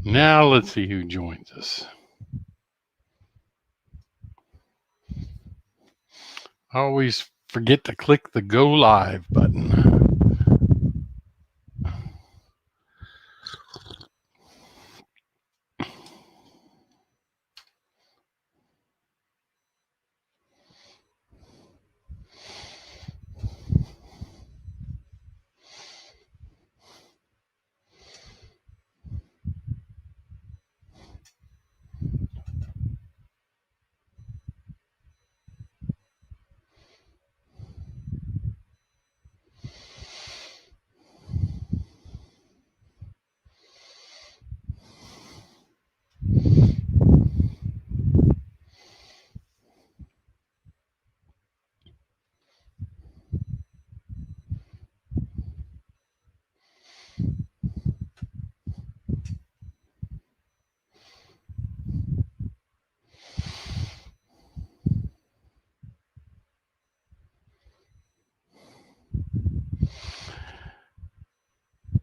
Now let's see who joins us. I always forget to click the go live button.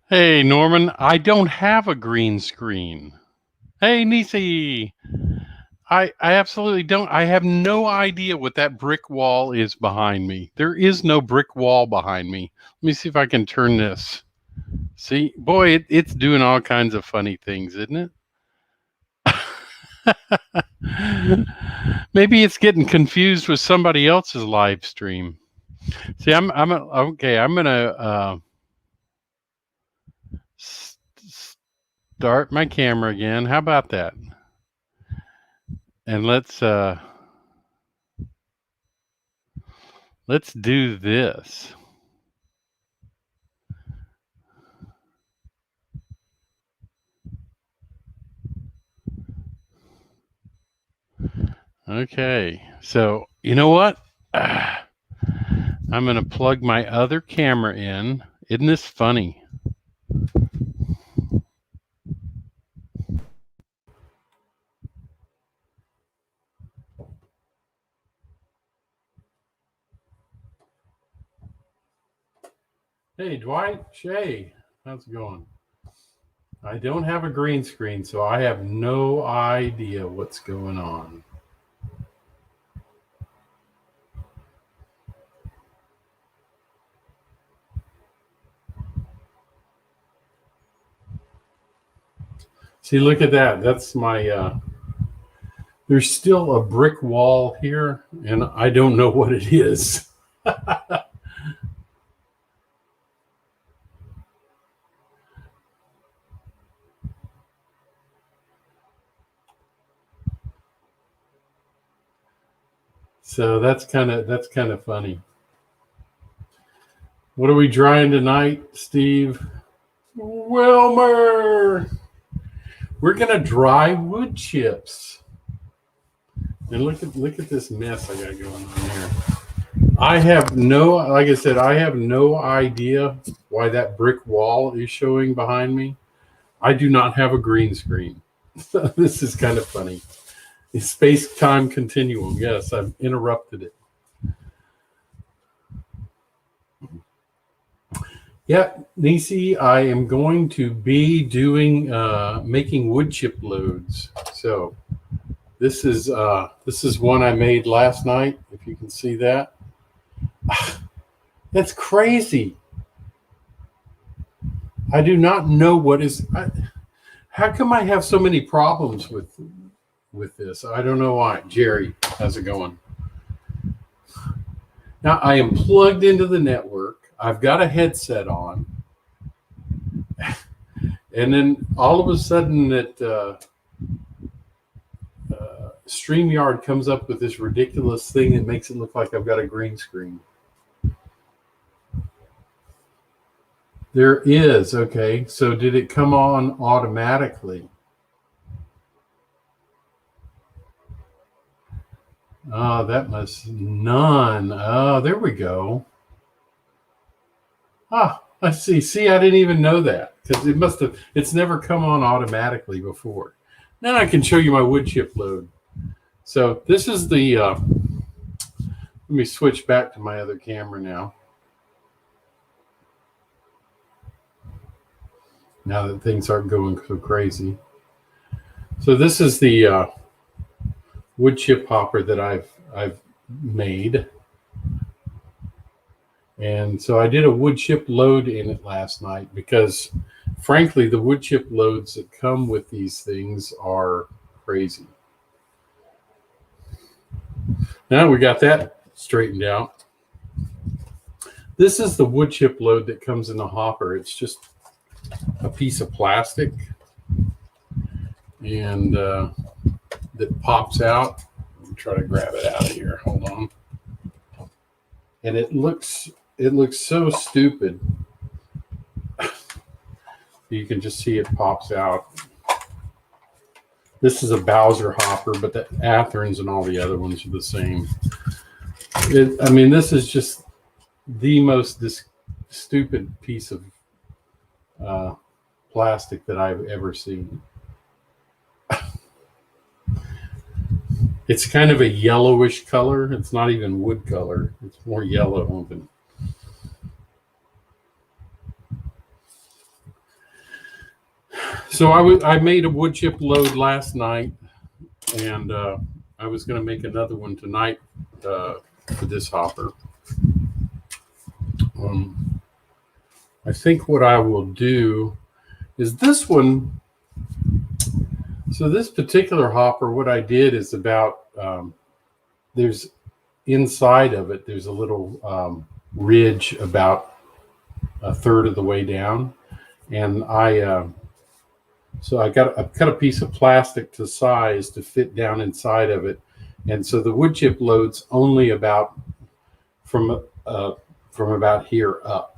Hey, Norman, I don't have a green screen. Hey, Nisi, I absolutely don't. I have no idea what that brick wall is behind me. There is no brick wall behind me. Let me see if I can turn this. See, boy, it's doing all kinds of funny things, isn't it? Maybe it's getting confused with somebody else's live stream. See, okay. I'm gonna start my camera again. How about that? And let's do this. Okay, so you know what? I'm going to plug my other camera in. Isn't this funny? Hey, Dwight, Shay, how's it going? I don't have a green screen, so I have no idea what's going on. See, look at that. That's my, there's still a brick wall here, and I don't know what it is. So that's kind of funny. What are we drying tonight, Steve? Wilmer! We're gonna dry wood chips. And look at this mess I got going on here. I have no, like I said, I have no idea why that brick wall is showing behind me. I do not have a green screen. This is kind of funny. The space-time continuum. Yes, I've interrupted it. Yeah, Nisi, I am going to be doing making wood chip loads. So this is one I made last night. If you can see that, that's crazy. I do not know what is. How come I have so many problems with this? I don't know why. Jerry, how's it going? Now I am plugged into the network. I've got a headset on, and then all of a sudden that StreamYard comes up with this ridiculous thing that makes it look like I've got a green screen. There is, okay. So did it come on automatically? Oh, that must none. Oh, there we go. Ah, I see. See, I didn't even know that because it must have. It's never come on automatically before. Now I can show you my wood chip load. So this is the. Let me switch back to my other camera now. Now that things aren't going so crazy. So this is the wood chip hopper that I've made. And so I did a wood chip load in it last night because, frankly, the wood chip loads that come with these things are crazy. Now we got that straightened out. This is the wood chip load that comes in the hopper. It's just a piece of plastic and that pops out. Let me try to grab it out of here. Hold on. And it looks so stupid. You can just see it pops out. This is a Bowser hopper, but the Atherns and all the other ones are the same. I mean, this is just the most stupid piece of plastic that I've ever seen. It's kind of a yellowish color. It's not even wood color. It's more yellow than. So I made a wood chip load last night, and I was going to make another one tonight for this hopper. I think what I will do is this one. So this particular hopper, what I did is about there's inside of it. There's a little ridge about a third of the way down, and I cut a piece of plastic to size to fit down inside of it, and so the wood chip load's only about from about here up.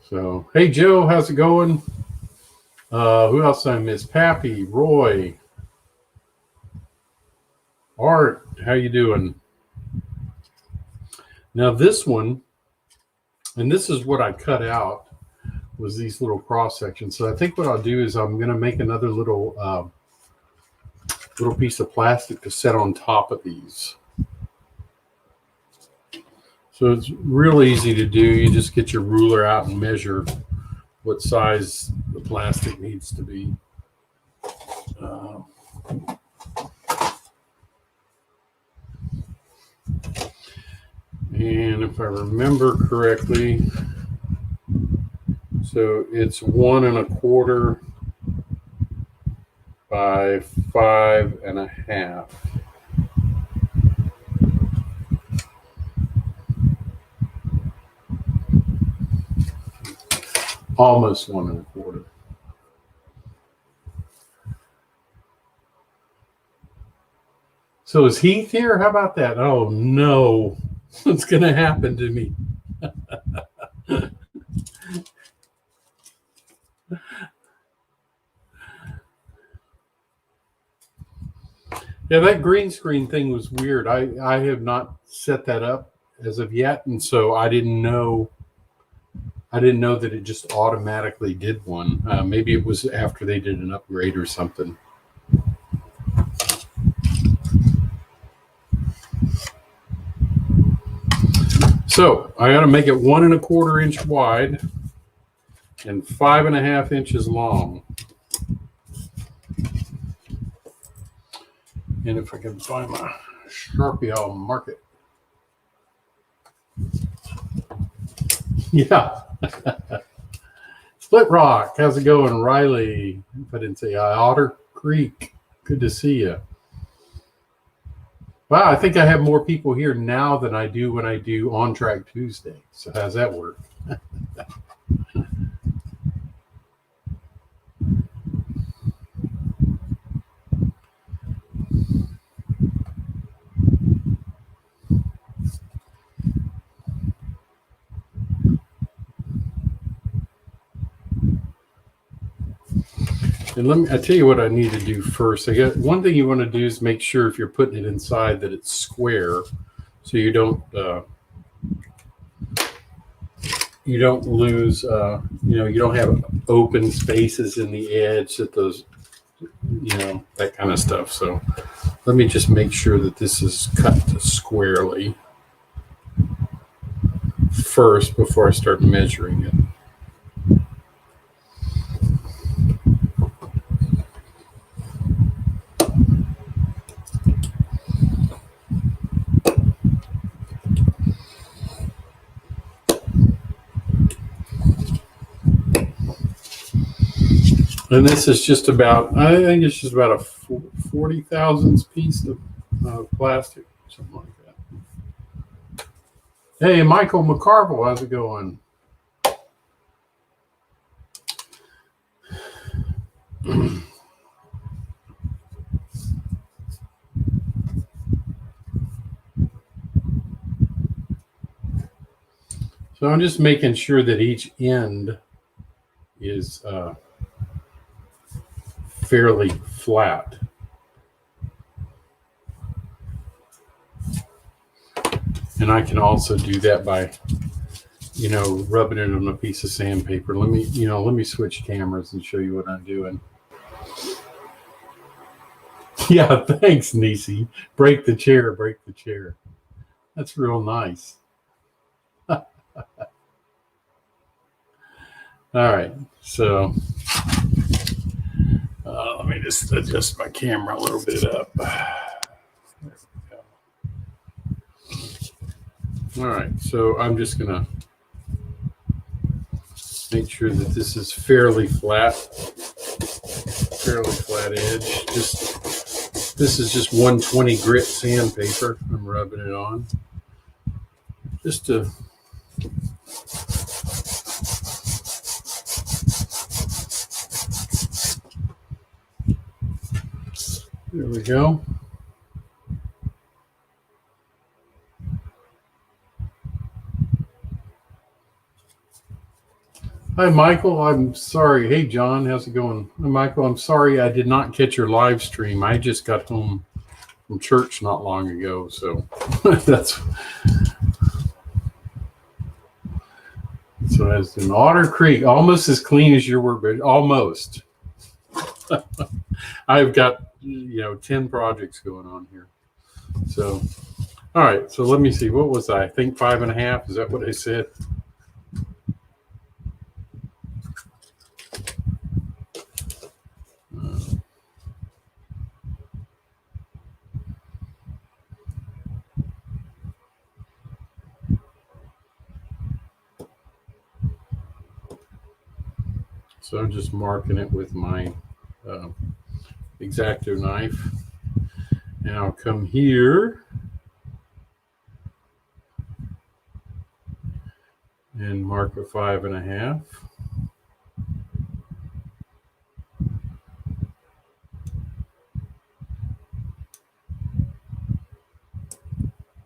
So hey Joe, how's it going? Who else did I miss? Pappy, Roy, Art, how you doing? Now this one, and this is what I cut out, was these little cross sections. So I think what I'll do is I'm going to make another little piece of plastic to set on top of these. So it's real easy to do. You just get your ruler out and measure what size the plastic needs to be. And if I remember correctly, so it's 1 1/4 by 5 1/2. Almost 1 1/4. So is Heath here? How about that? Oh no, what's going to happen to me? Yeah, that green screen thing was weird. I have not set that up as of yet, and so I didn't know that it just automatically did one. Maybe it was after they did an upgrade or something. So I got to make it 1 1/4 inch wide and 5 1/2 inches long. And if I can find my Sharpie, I'll mark it. Yeah. Split Rock, how's it going? Riley, if I didn't say Otter Creek, good to see you. Wow, I think I have more people here now than I do when I do On Track Tuesday. So how's that work? And I tell you what I need to do first. I got one thing you want to do is make sure if you're putting it inside that it's square, so you don't lose you don't have open spaces in the edge that those that kind of stuff. So let me just make sure that this is cut squarely first before I start measuring it. And this is just about, I think it's just about a 40 thousandths piece of plastic, something like that. Hey, Michael McCarville, how's it going? So I'm just making sure that each end is fairly flat. And I can also do that by, rubbing it on a piece of sandpaper. Let me switch cameras and show you what I'm doing. Yeah, thanks, Nisi. Break the chair. That's real nice. All right, so let me just adjust my camera a little bit up. There we go. All right, so I'm just gonna make sure that this is fairly flat edge. This is just 120 grit sandpaper. I'm rubbing it on just to there we go. Hi, Michael. I'm sorry. Hey, John. How's it going? Hi, Michael. I'm sorry I did not catch your live stream. I just got home from church not long ago. So that's so as in Otter Creek, almost as clean as your word, but almost. I've got 10 projects going on here. So all right. So let me see. What was I think 5.5? Is that what I said? So I'm just marking it with my X-Acto knife. And I'll come here and mark a 5.5.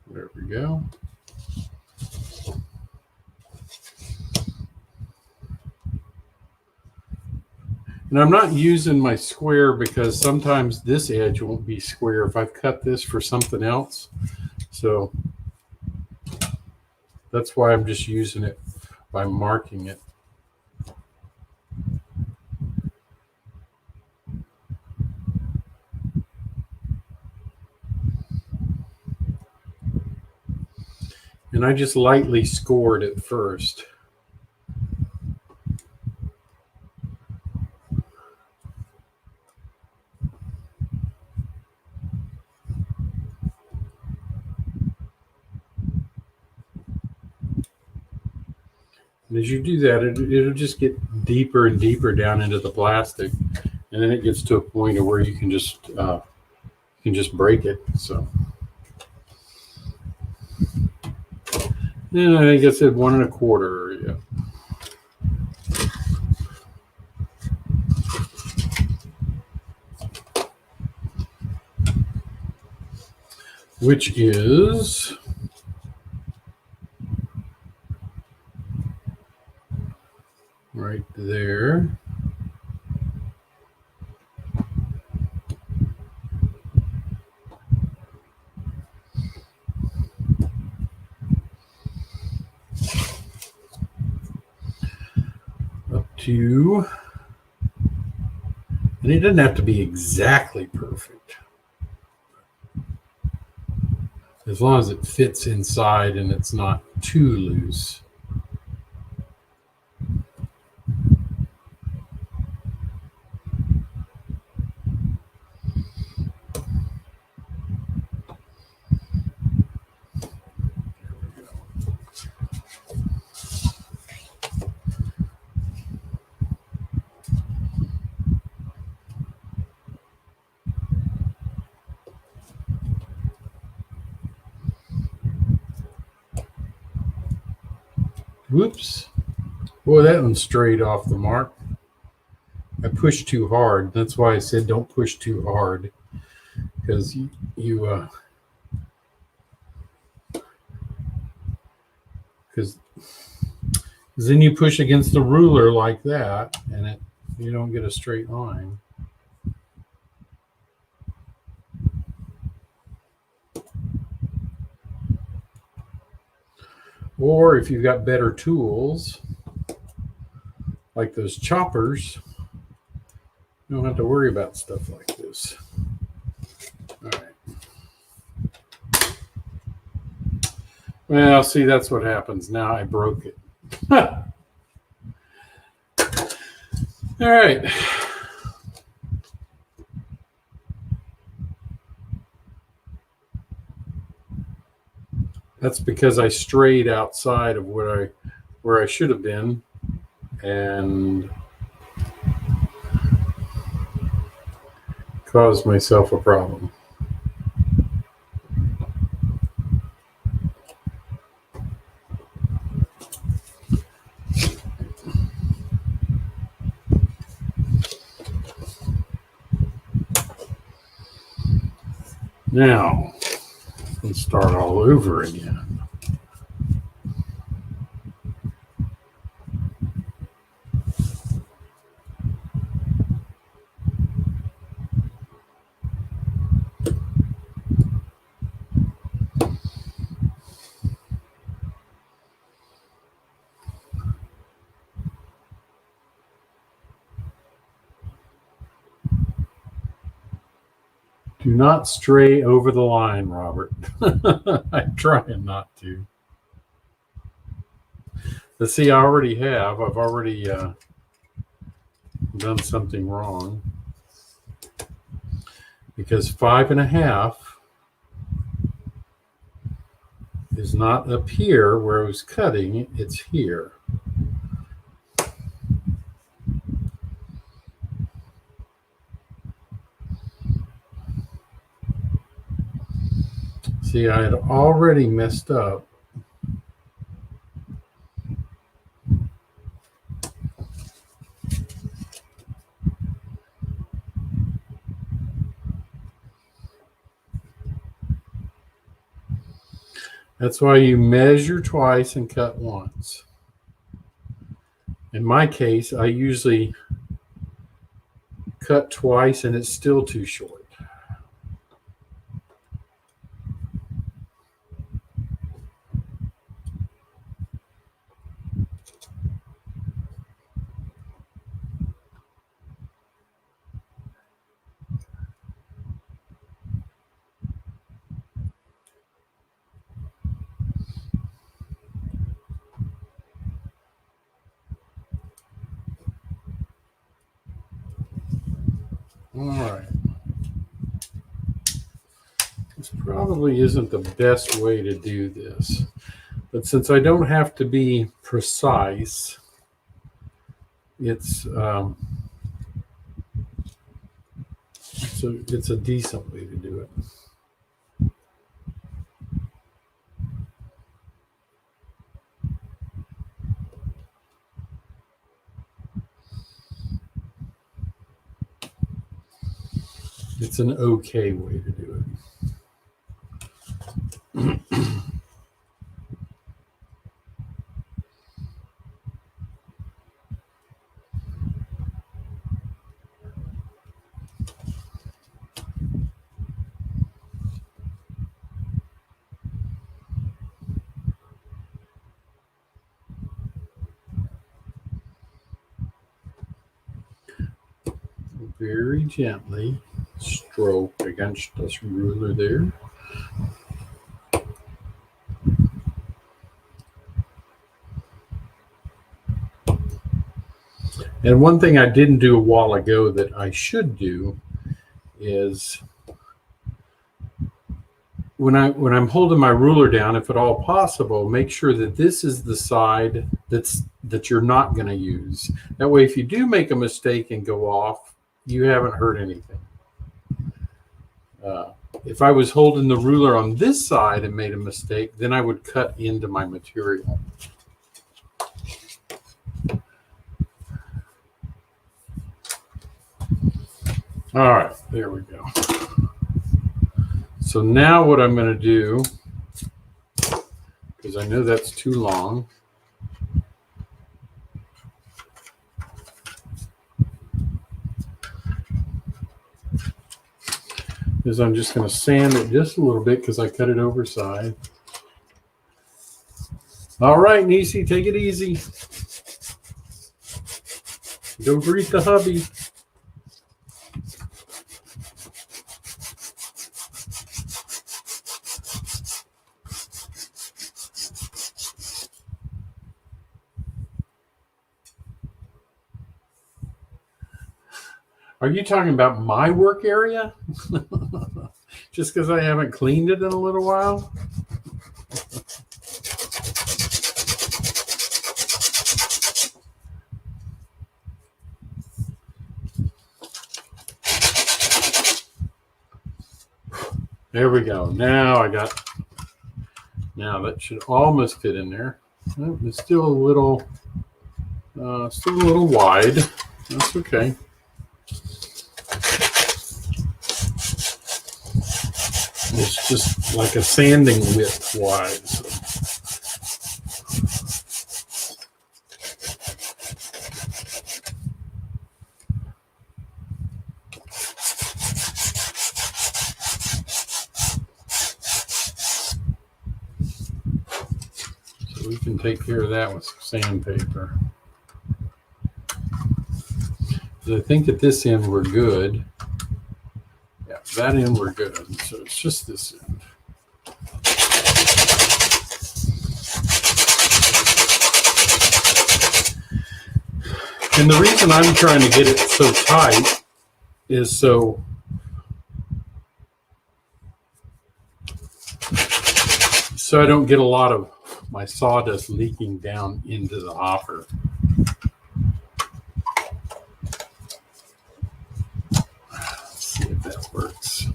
There we go. And I'm not using my square because sometimes this edge won't be square if I've cut this for something else. So that's why I'm just using it by marking it. And I just lightly scored it first. And as you do that, it'll just get deeper and deeper down into the plastic, and then it gets to a point of where you can just break it. So, and I think I said 1 1/4. Yeah. Which is right there. Up to, and it doesn't have to be exactly perfect. As long as it fits inside and it's not too loose. Whoops. Boy, that one strayed off the mark. I pushed too hard. That's why I said don't push too hard. Because because then you push against the ruler like that, and you don't get a straight line. Or if you've got better tools, like those choppers, you don't have to worry about stuff like this. All right. Well, see, that's what happens. Now I broke it. All right. That's because I strayed outside of where I should have been, and caused myself a problem. Now, let's start all over again. Do not stray over the line, Robert. I'm trying not to. But see, I already have. I've already done something wrong. Because 5.5 is not up here where I was cutting, it's here. See, I had already messed up. That's why you measure twice and cut once. In my case, I usually cut twice and it's still too short. All right. This probably isn't the best way to do this, but since I don't have to be precise, it's a decent way to do it. It's an okay way to do it. Very gently stroke against this ruler there. And one thing I didn't do a while ago that I should do is when I'm holding my ruler down, if at all possible, make sure that this is the side that you're not going to use. That way, if you do make a mistake and go off, you haven't hurt anything. If I was holding the ruler on this side and made a mistake, then I would cut into my material. All right, there we go. So now what I'm going to do, because I know that's too long, is I'm just going to sand it just a little bit because I cut it overside. All right, Nisi, take it easy. Go greet the hubby. Are you talking about my work area? Just because I haven't cleaned it in a little while? There we go. Now that should almost fit in there. It's still a little wide. That's okay. It's just like a sanding width wide. So. We can take care of that with some sandpaper. I think at this end we're good. Yeah, that end we're good. So it's just this end. And the reason I'm trying to get it so tight is so I don't get a lot of my sawdust leaking down into the hopper. Let's see if that works.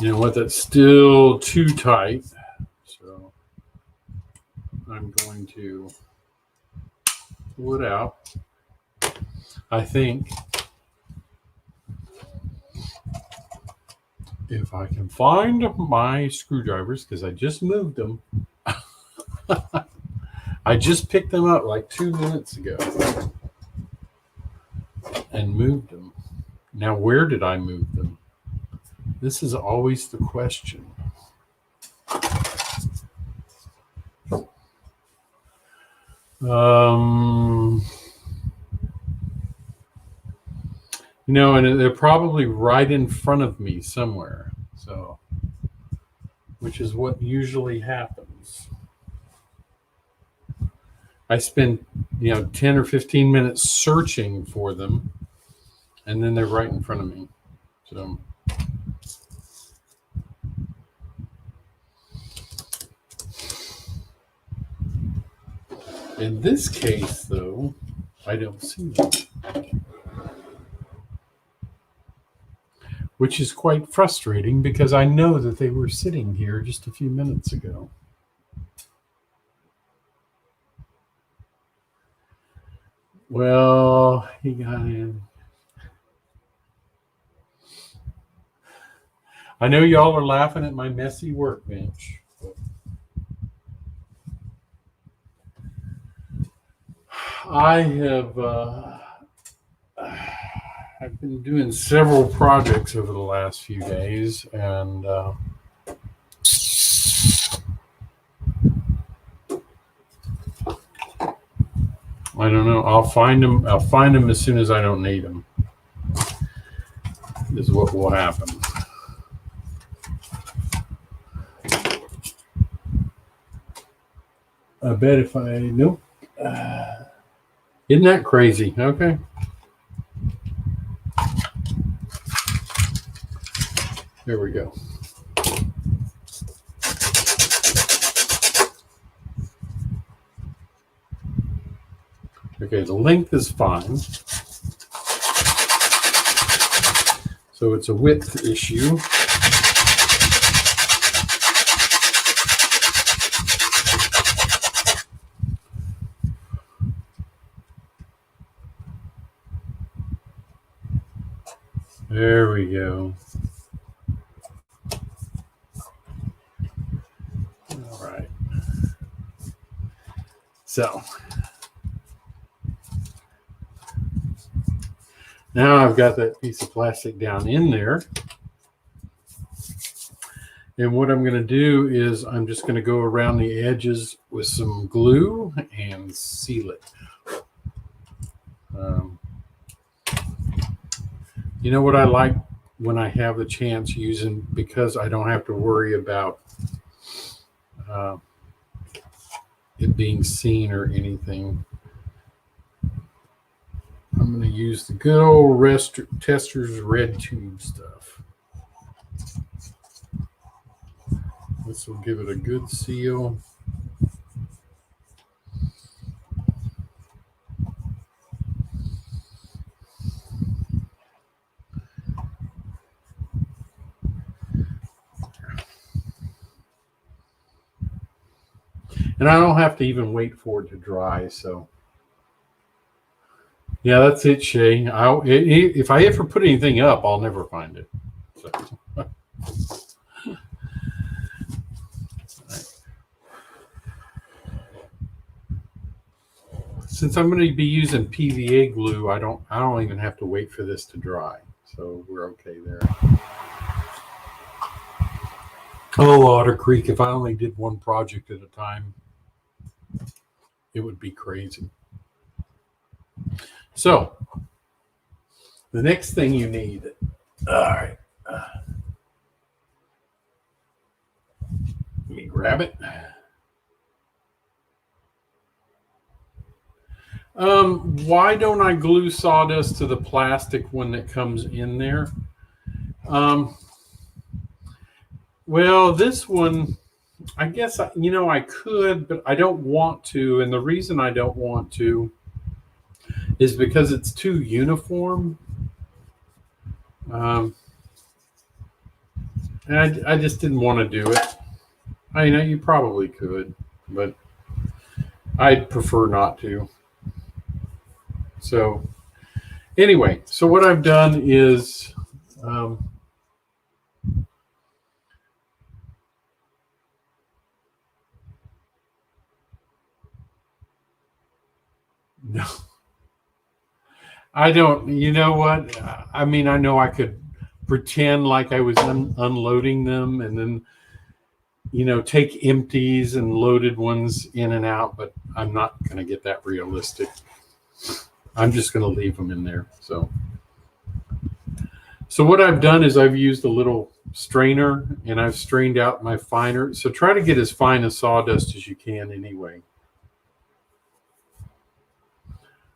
You know what? That's still too tight. So I'm going to pull it out. I think if I can find my screwdrivers, because I just moved them. I just picked them up like 2 minutes ago and moved them. Now, where did I move them? This is always the question. You know, and they're probably right in front of me somewhere. So, which is what usually happens. I spend, 10 or 15 minutes searching for them, and then they're right in front of me. So, in this case, though, I don't see them. Which is quite frustrating because I know that they were sitting here just a few minutes ago. Well, he got in. I know y'all are laughing at my messy workbench. I have I've been doing several projects over the last few days, and I don't know. I'll find them as soon as I don't need them. Is what will happen. I bet if I nope. Isn't that crazy? Okay. There we go. Okay, the length is fine. So it's a width issue. There we go. All right. So now I've got that piece of plastic down in there. And what I'm going to do is I'm just going to go around the edges with some glue and seal it. You know what I like when I have the chance using, because I don't have to worry about it being seen or anything. I'm going to use the good old Tester's red tube stuff. This will give it a good seal. And I don't have to even wait for it to dry. So, yeah, that's it, Shay. If I ever put anything up, I'll never find it. So. Since I'm going to be using PVA glue, I don't even have to wait for this to dry. So we're okay there. Oh, Otter Creek, if I only did one project at a time, it would be crazy. So the next thing you need, all right, let me grab it. Why don't I glue sawdust to the plastic when it comes in there? Well, this one, I guess, I could, but I don't want to. And the reason I don't want to is because it's too uniform. And I just didn't want to do it. I know you probably could, but I'd prefer not to. So anyway, so what I've done is no, I don't. You know what? I mean, I know I could pretend like I was unloading them and then, take empties and loaded ones in and out, but I'm not going to get that realistic. I'm just going to leave them in there. So what I've done is I've used a little strainer and I've strained out my finer. So try to get as fine a sawdust as you can anyway.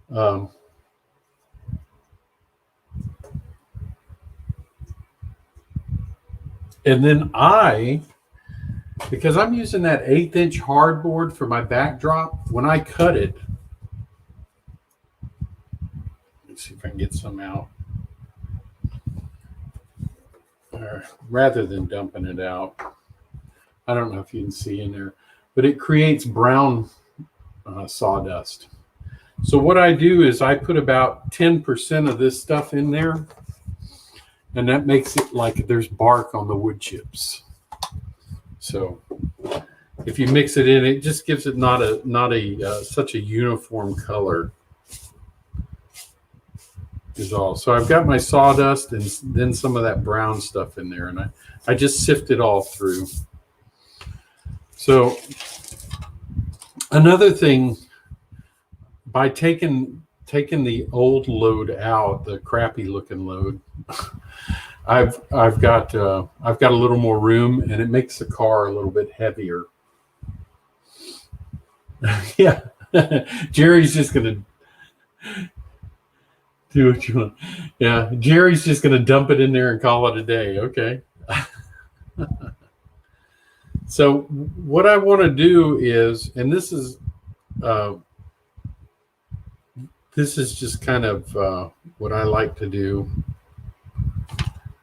And then because I'm using that 1/8" hardboard for my backdrop, when I cut it, let's see if I can get some out. Rather than dumping it out, I don't know if you can see in there, but it creates brown sawdust. So what I do is I put about 10% of this stuff in there, and that makes it like there's bark on the wood chips. So if you mix it in, it just gives it not a such a uniform color. Is all. So I've got my sawdust and then some of that brown stuff in there, and I just sift it all through. So another thing, by taking the old load out, the crappy looking load, I've got a little more room, and it makes the car a little bit heavier. Yeah, Jerry's just gonna do what you want. Yeah, Jerry's just gonna dump it in there and call it a day. Okay. So what I want to do is, and this is just kind of what I like to do,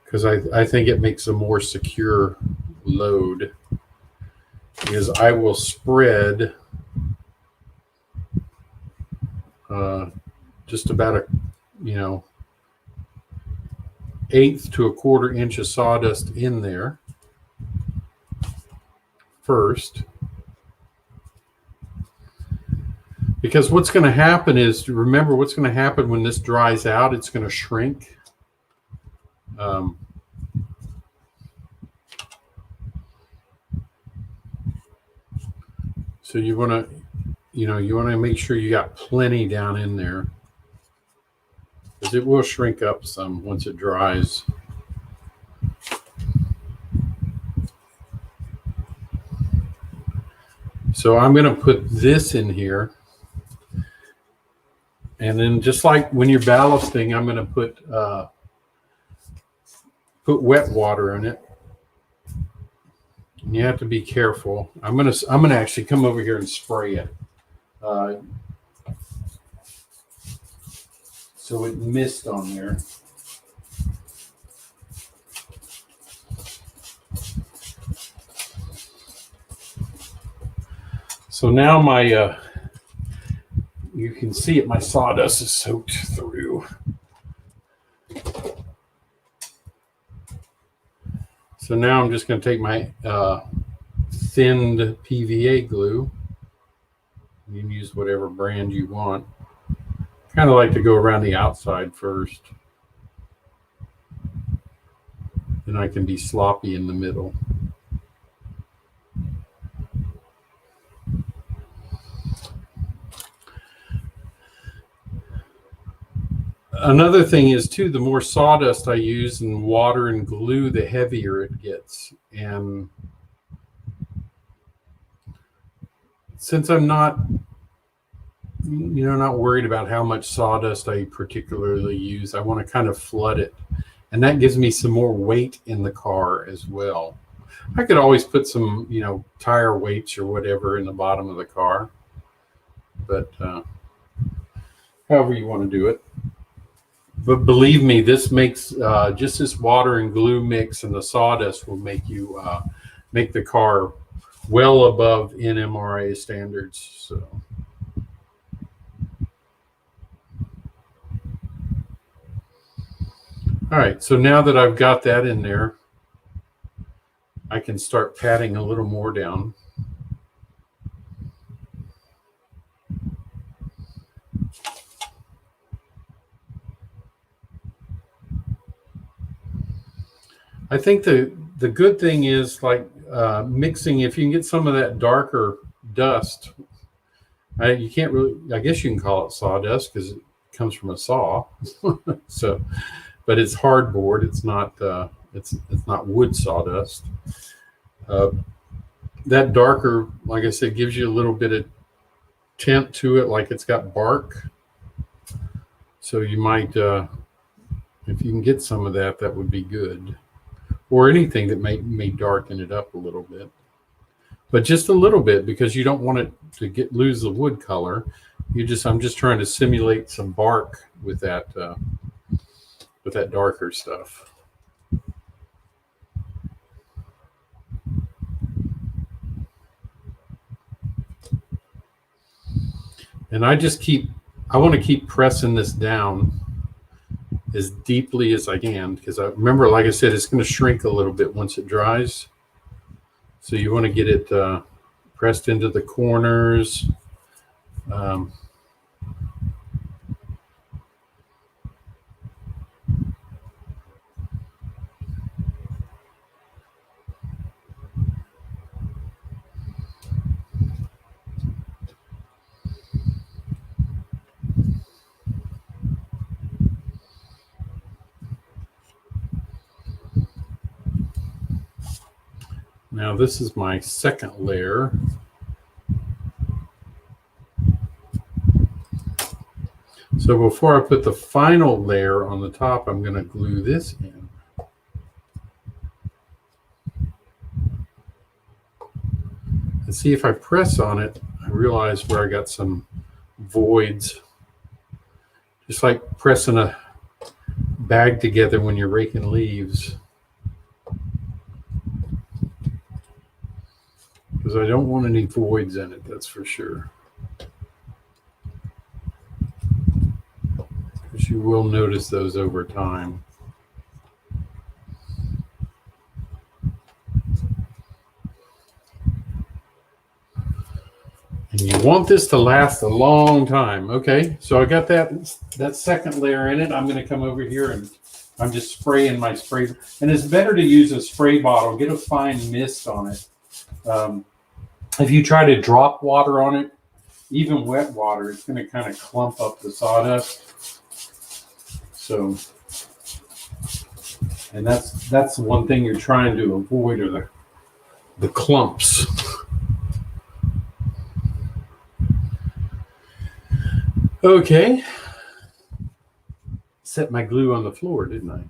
because I think it makes a more secure load, is I will spread just about 1/8 to 1/4 inch of sawdust in there first. Because what's going to happen is, remember what's going to happen when this dries out, it's going to shrink. So you want to, you want to make sure you got plenty down in there, because it will shrink up some once it dries. So I'm going to put this in here. And then just like when you're ballasting, I'm going to put wet water in it. And you have to be careful. I'm going to actually come over here and spray it. So it mist on there. So now my you can see it, my sawdust is soaked through. So now I'm just going to take my thinned PVA glue. You can use whatever brand you want. Kind of like to go around the outside first. Then I can be sloppy in the middle. Another thing is too, the more sawdust I use and water and glue, the heavier it gets. And since I'm not worried about how much sawdust I particularly use, I want to kind of flood it. And that gives me some more weight in the car as well. I could always put some, tire weights or whatever in the bottom of the car. But however you want to do it. But believe me, this makes just this water and glue mix and the sawdust will make you make the car well above NMRA standards. So, all right. So now that I've got that in there, I can start patting a little more down. I think the good thing is like mixing, if you can get some of that darker dust, you can't really, I guess you can call it sawdust because it comes from a saw. So, but it's hardboard. It's not wood sawdust. That darker, like I said, gives you a little bit of tint to it, like it's got bark. So you might, if you can get some of that, that would be good. Or anything that may darken it up a little bit, but just a little bit, because you don't want it to lose the wood color. I'm just trying to simulate some bark with that darker stuff. And I want to keep pressing this down as deeply as I can, because I remember, like I said, it's going to shrink a little bit once it dries. So you want to get it pressed into the corners. Now this is my second layer. So before I put the final layer on the top, I'm going to glue this in. And see, if I press on it, I realize where I got some voids. Just like pressing a bag together when you're raking leaves. Because I don't want any voids in it, that's for sure. Because you will notice those over time. want this to last a long time. Okay, so I got that second layer in it. I'm going to come over here and I'm just spraying my spray. And it's better to use a spray bottle. Get a fine mist on it. If you try to drop water on it, even wet water, it's going to kind of clump up the sawdust. So, and that's the one thing you're trying to avoid are the clumps. Okay. Set my glue on the floor, didn't I?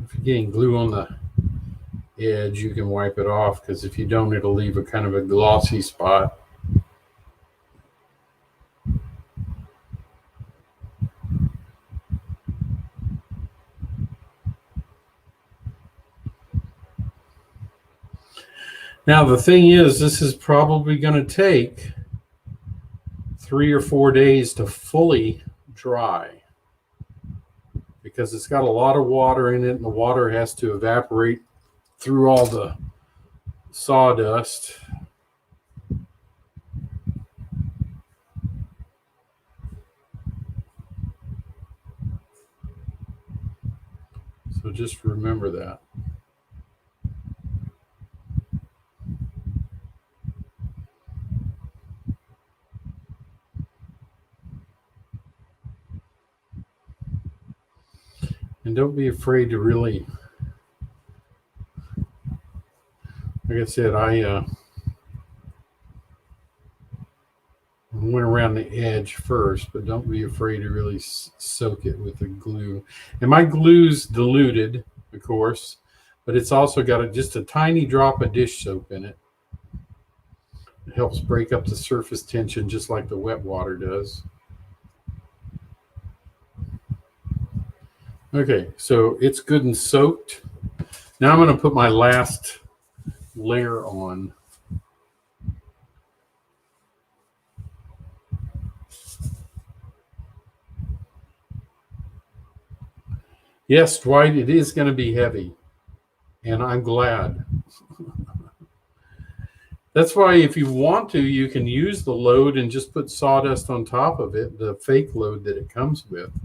If you're getting glue on the edge, you can wipe it off, because if you don't, it'll leave a kind of a glossy spot. Now, the thing is, this is probably going to take 3 or 4 days to fully dry, because it's got a lot of water in it, and the water has to evaporate through all the sawdust. So just remember that. And don't be afraid to really, like I said, I went around the edge first, but don't be afraid to really soak it with the glue. And my glue's diluted, of course, but it's also got just a tiny drop of dish soap in it. It helps break up the surface tension just like the wet water does. Okay, so it's good and soaked. Now I'm going to put my last layer on. Yes, Dwight, it is going to be heavy, and I'm glad. That's why if you want to, you can use the load and just put sawdust on top of it, the fake load that it comes with.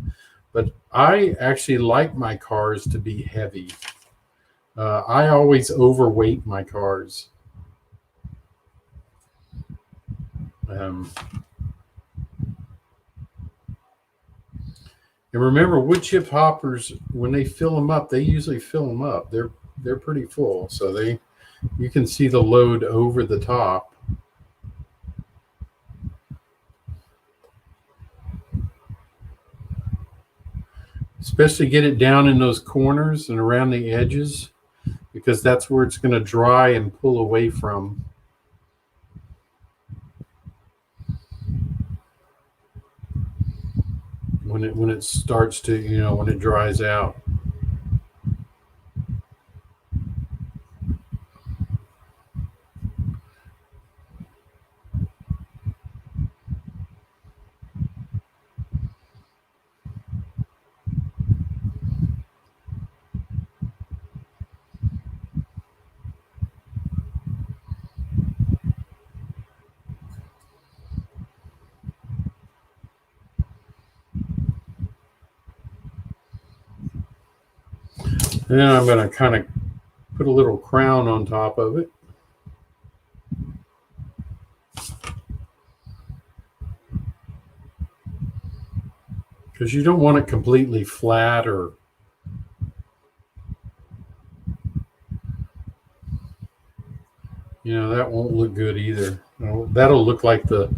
But I actually like my cars to be heavy. I always overweight my cars. And remember, wood chip hoppers, when they fill them up, they usually fill them up. They're pretty full, so you can see the load over the top. Especially get it down in those corners and around the edges, because that's where it's going to dry and pull away from. When it starts to, when it dries out. And then I'm going to kind of put a little crown on top of it. Because you don't want it completely flat, or that won't look good either. That'll look like the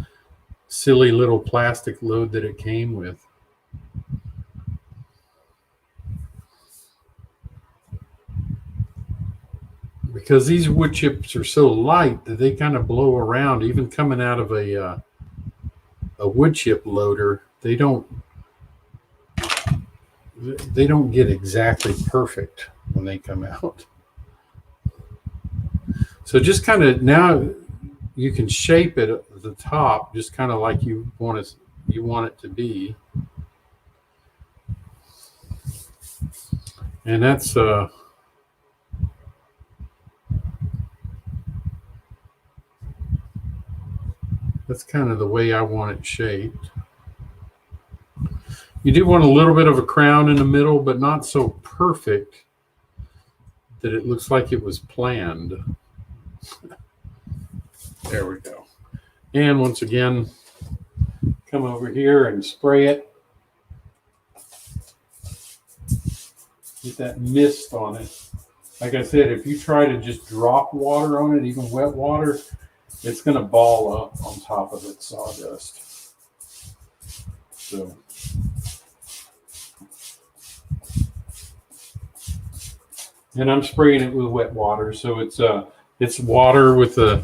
silly little plastic load that it came with. Because these wood chips are so light that they kind of blow around, even coming out of a wood chip loader. They don't get exactly perfect when they come out. So just kind of now you can shape it at the top, just kind of like you want it to be. And that's kind of the way I want it shaped. You do want a little bit of a crown in the middle, but not so perfect that it looks like it was planned. There we go. And once again, come over here and spray it. Get that mist on it. Like I said, if you try to just drop water on it, even wet water, it's going to ball up on top of it, sawdust. So, and I'm spraying it with wet water, so it's water with a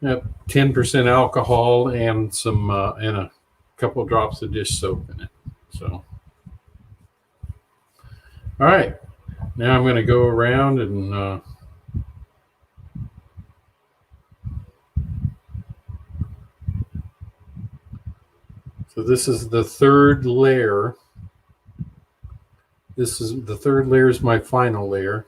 10% alcohol and some and a couple of drops of dish soap in it. So, all right, now I'm going to go around and so this is the third layer. This is the third layer is my final layer.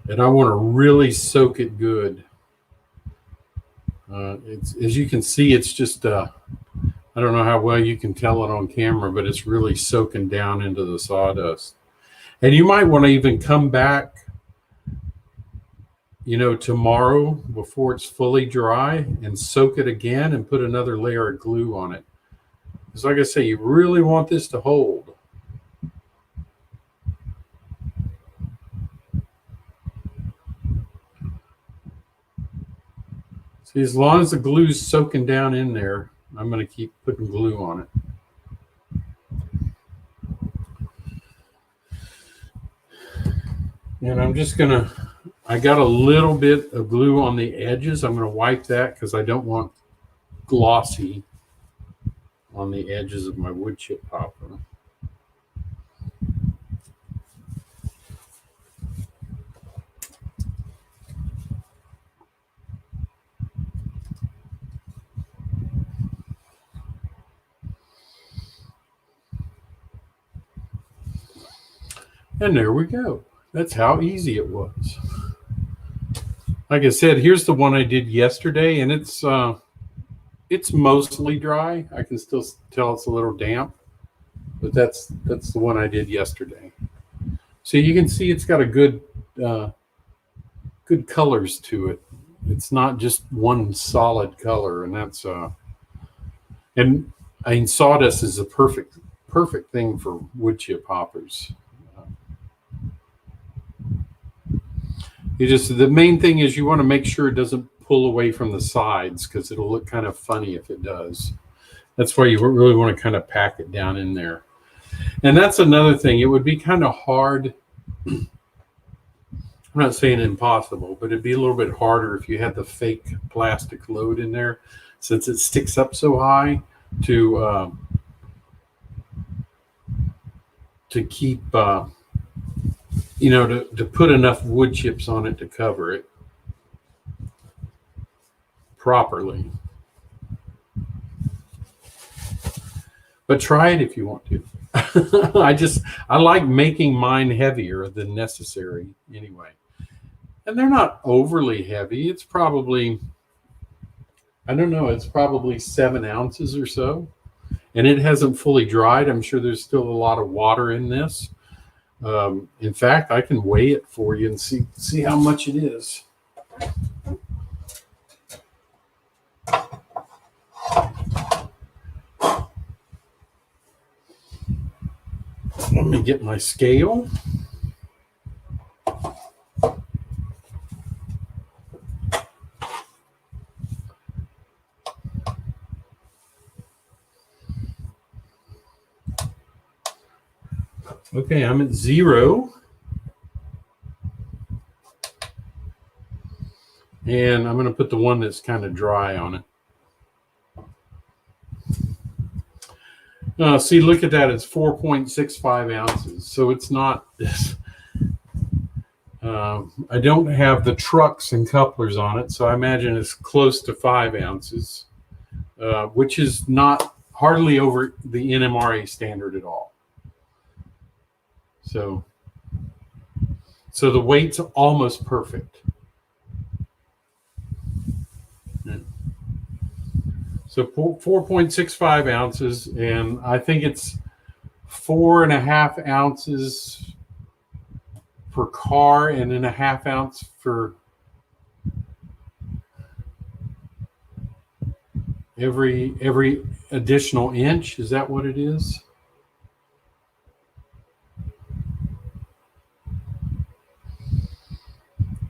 And I want to really soak it good. It's, as you can see, it's just, I don't know how well you can tell it on camera, but it's really soaking down into the sawdust. And you might want to even come back, tomorrow before it's fully dry and soak it again and put another layer of glue on it. Because like I say, you really want this to hold. See, as long as the glue's soaking down in there, I'm going to keep putting glue on it. And I'm just going to, I got a little bit of glue on the edges. I'm going to wipe that because I don't want glossy on the edges of my wood chip popper. And there we go. That's how easy it was. Like I said, here's the one I did yesterday, and it's mostly dry. I can still tell it's a little damp, but that's the one I did yesterday. So you can see it's got a good colors to it. It's not just one solid color, and that's and I mean sawdust is a perfect thing for wood chip hoppers. The main thing is you want to make sure it doesn't pull away from the sides because it'll look kind of funny if it does. That's why you really want to kind of pack it down in there. And that's another thing. It would be kind of hard. I'm not saying impossible, but it'd be a little bit harder if you had the fake plastic load in there, since it sticks up so high to keep to put enough wood chips on it to cover it properly. But try it if you want to. I like making mine heavier than necessary anyway. And they're not overly heavy. It's probably, I don't know, it's probably 7 ounces or so. And it hasn't fully dried. I'm sure there's still a lot of water in this. In fact, I can weigh it for you and see how much it is. Let me get my scale. Okay, I'm at 0. And I'm going to put the one that's kind of dry on it. See, look at that. It's 4.65 ounces. So it's not this. I don't have the trucks and couplers on it, so I imagine it's close to 5 ounces, which is not hardly over the NMRA standard at all. So the weight's almost perfect. So 4.65 ounces, and I think it's 4.5 ounces per car, and then a half ounce for every additional inch. Is that what it is?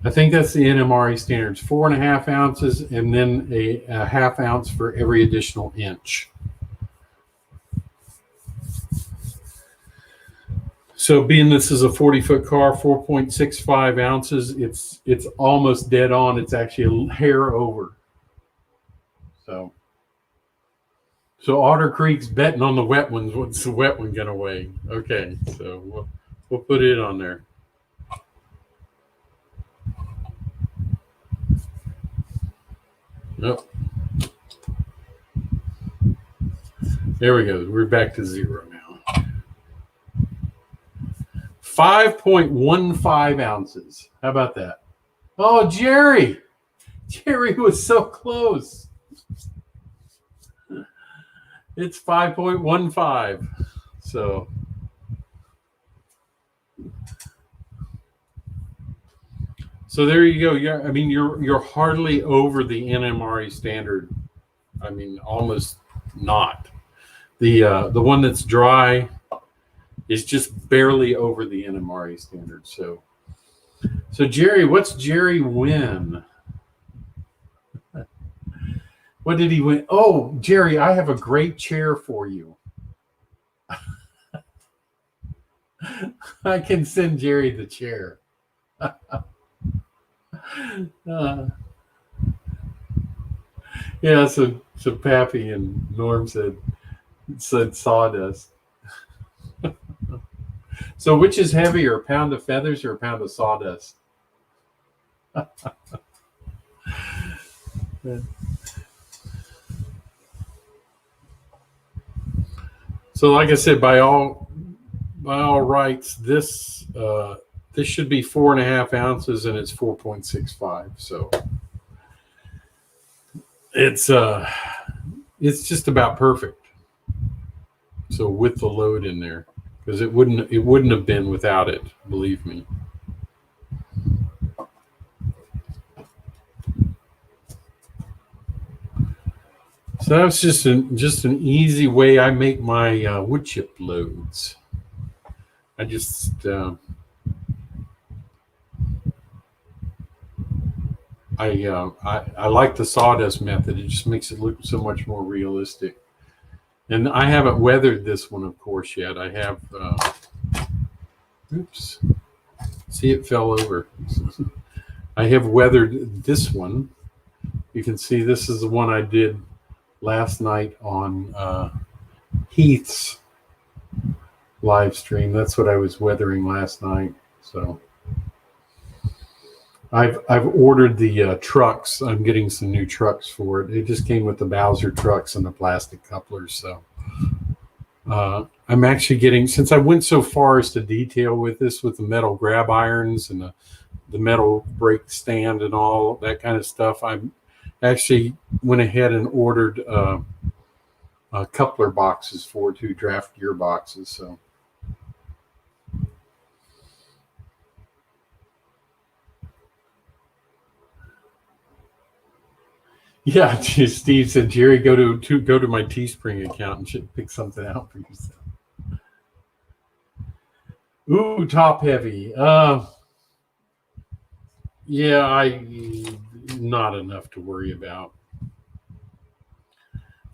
I think that's the NMRA standards, 4.5 ounces, and then a half ounce for every additional inch. So being this is a 40-foot car, 4.65 ounces, it's almost dead on. It's actually a hair over. So Otter Creek's betting on the wet ones. What's the wet one gonna weigh? Okay, so we'll put it on there. Yep. There we go. We're back to zero now. 5.15 ounces. How about that? Oh, Jerry was so close. It's 5.15. So there you go. Yeah, I mean you're hardly over the NMRA standard. I mean almost not. The one that's dry is just barely over the NMRA standard. So Jerry, what's Jerry win? What did he win? Oh, Jerry, I have a great chair for you. I can send Jerry the chair. Yeah, so Pappy and Norm said sawdust. So which is heavier, a pound of feathers or a pound of sawdust? So like I said, by all rights, this should be 4.5 ounces and it's 4.65. So it's just about perfect. So with the load in there, because it wouldn't have been without it, believe me. So that's just an easy way I make my wood chip loads. I just I like the sawdust method. It just makes it look so much more realistic. And I haven't weathered this one, of course, yet. I have. Oops. See, it fell over. I have weathered this one. You can see this is the one I did last night on Heath's live stream. That's what I was weathering last night. So I've ordered the trucks. I'm getting some new trucks for it. It just came with the Bowser trucks and the plastic couplers. So I'm actually getting, since I went so far as to detail with this, with the metal grab irons and the metal brake stand and all that kind of stuff, I actually went ahead and ordered coupler boxes for 2 draft gear boxes. So. Yeah, Steve said, Jerry, go to my Teespring account and should pick something out for yourself. Ooh, top heavy. Yeah, not enough to worry about.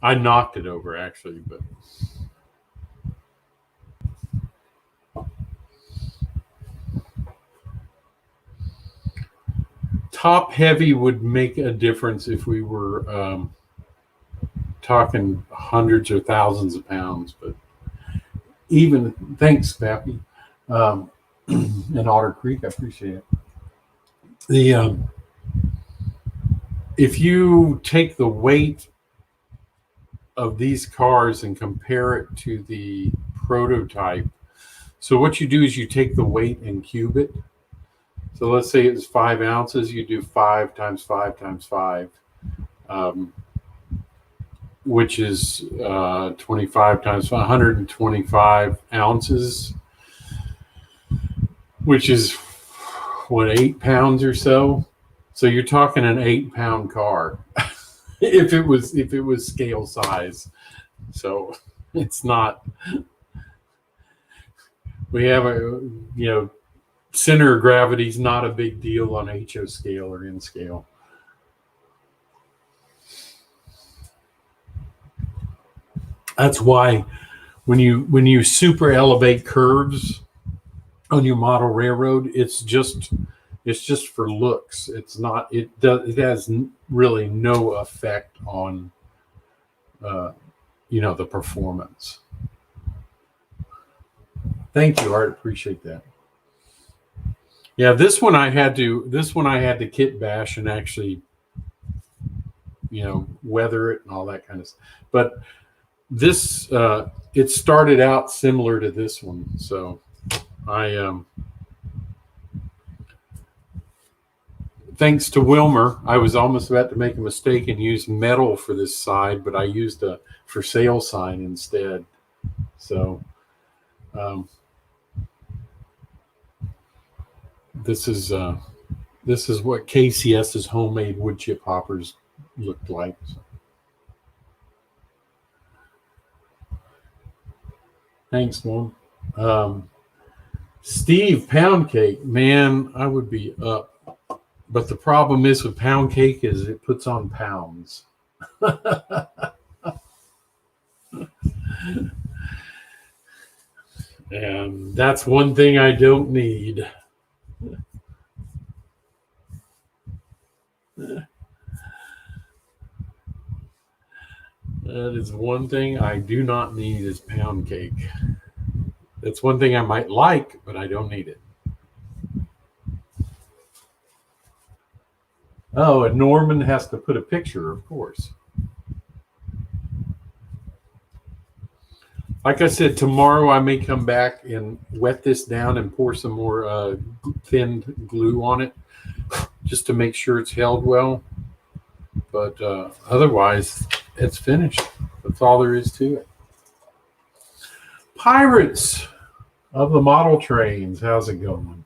I knocked it over actually, but top heavy would make a difference if we were talking hundreds or thousands of pounds. But even, thanks, Pappy, and Otter Creek, I appreciate it. The if you take the weight of these cars and compare it to the prototype, so what you do is you take the weight and cube it. So let's say it's 5 ounces, you do 5 times 5 times 5, which is 25 times 125 ounces, which is what, 8 pounds or so. So you're talking an 8-pound car if it was scale size. So it's not. We have center of gravity is not a big deal on HO scale or N scale. That's why when you super elevate curves on your model railroad, it's just for looks. It's not. It has really no effect on the performance. Thank you, Art. Appreciate that. Yeah, this one I had to kit bash and actually, weather it and all that kind of stuff. But this it started out similar to this one, so I thanks to Wilmer, I was almost about to make a mistake and use metal for this side, but I used a for sale sign instead. So this is what KCS's homemade wood chip hoppers looked like. So. Thanks, Mom. Steve, pound cake, man, I would be up. But the problem is with pound cake is it puts on pounds. And that's one thing I don't need. That is one thing I do not need is pound cake. That's one thing I might like, but I don't need it. Oh, and Norman has to put a picture, of course. Like I said, tomorrow I may come back and wet this down and pour some more thin glue on it just to make sure it's held well. But otherwise, it's finished. That's all there is to it. Pirates of the model trains. How's it going?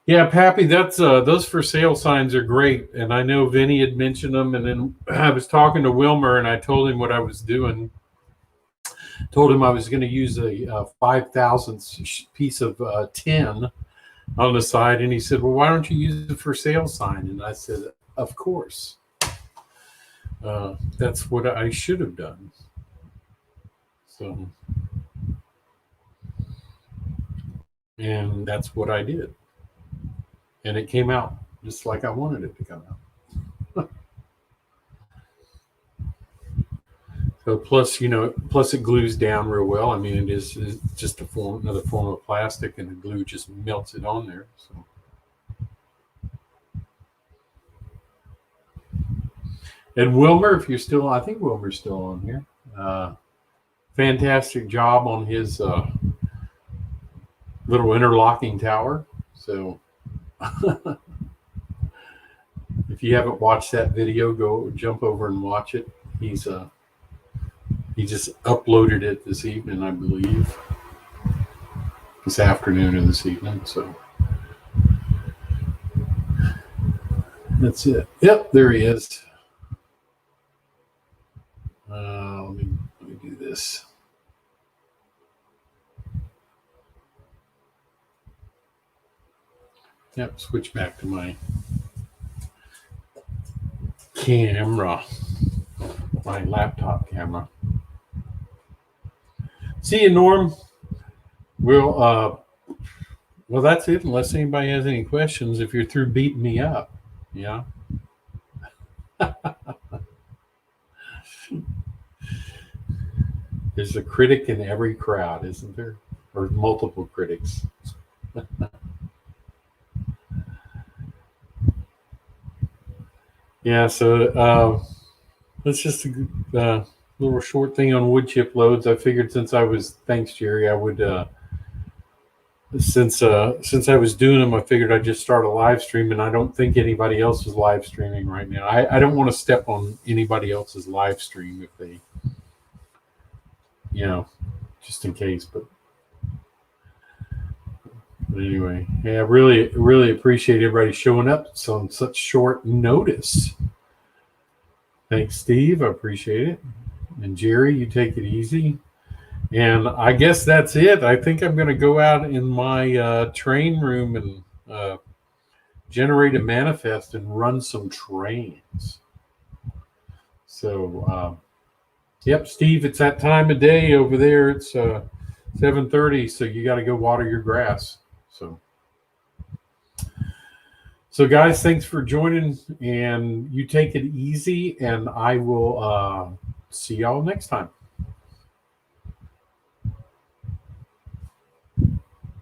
Yeah, Pappy, that's those for sale signs are great. And I know Vinny had mentioned them. And then I was talking to Wilmer and I told him what I was doing. Told him I was going to use a 5,000th piece of tin on the side. And he said, well, why don't you use it for sale sign? And I said, of course. That's what I should have done. So, and that's what I did. And it came out just like I wanted it to come out. So plus it glues down real well. I mean, it's just another form of plastic, and the glue just melts it on there. So. And Wilmer, if you're still, I think Wilmer's still on here. Fantastic job on his little interlocking tower. So if you haven't watched that video, go jump over and watch it. He just uploaded it this evening, I believe. This afternoon or this evening. So that's it. Yep, there he is. Let me do this. Yep, switch back to my camera, my laptop camera. See you, Norm. Well, that's it. Unless anybody has any questions, if you're through beating me up. Yeah. There's a critic in every crowd, isn't there? Or multiple critics. Yeah, so that's just a little short thing on wood chip loads. I figured thanks, Jerry, I would since I was doing them, I figured I'd just start a live stream, and I don't think anybody else is live streaming right now. I don't want to step on anybody else's live stream if they, you know, just in case. But anyway, yeah, I really appreciate everybody showing up on such short notice. Thanks, Steve. I appreciate it. And Jerry, you take it easy. And I guess that's it. I think I'm going to go out in my train room and generate a manifest and run some trains. So, yep, Steve, it's that time of day over there. It's 7:30, so you got to go water your grass. So guys, thanks for joining, and you take it easy, and I will see y'all next time.